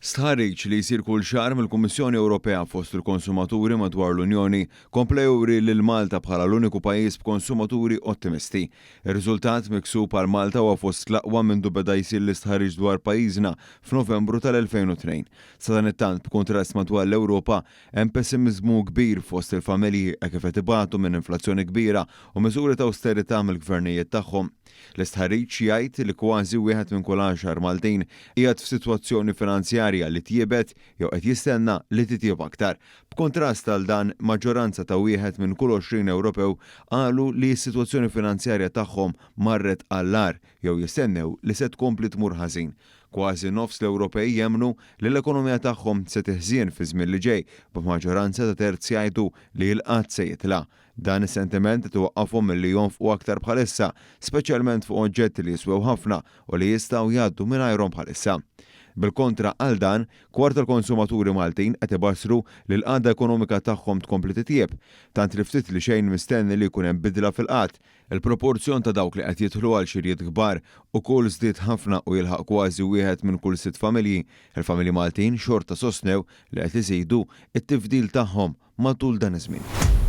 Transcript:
Stħarriġ li jsir kull xahar mill-Kummissjoni Ewropea fost il-konsumaturi madwar l-Unjoni kompla juri lil Malta bħala l-uniku pajjiż b'konsumaturi ottimisti. Ir-riżultat miksub għal Malta huwa fost l-aqwa mindu beda jsir l-istħarriġ dwar pajjiżna f'Novembru tal-2002. Sa dan it-tant b'kuntrast madwar l-Ewropa hemm pessimizmu kbir fost il-familji kif qed ibatu minn inflazzjoni kbira u miżuri ta' austerità mill-gvernijiet tagħhom. L-istħarriġ jgħid li kważi wieħed minn kull 10 Maltin qiegħed f'sitwazzjoni finanzjarja li tjiebet jew qed jistenna li titjieb aktar. B'kontrast għal dan, maġġoranza ta' wieħed minn kull 20 Ewropew qalu li s-sitwazzjoni finanzjarja tagħhom marret għall-ar jew jistennew li se tkompli tmur ħażin. Kważi nofs l-Ewropej jemmnu li l-ekonomija tagħhom se teħżien fi żmien li ġej, b'maġġoranza ta' terz jgħidu li l-qatt se jitla'. Dan is-sentiment twaqqafhom milli jonfqu aktar bħalissa, speċjalment fuq oġġetti li jiswew ħafna u li jistgħu jgħaddu mingħajrhom bħalissa. Bil-kontra għal dan, kwart tal-konsumaturi Maltin qed ibassru li l-qagħda ekonomika tagħhom tkompli titjieb, tant li ftit li xejn mistenni li jkun hemm bidla fil-qatt. Il-proporzjon ta' dawk li qed jidħlu għal xirijiet kbar ukoll żdied ħafna u jilħaq kważi wieħed minn kull 6 familji. Il-familji Maltin xorta sostnew li qed iżidu t-tifdil tagħhom matul dan iż-żmien.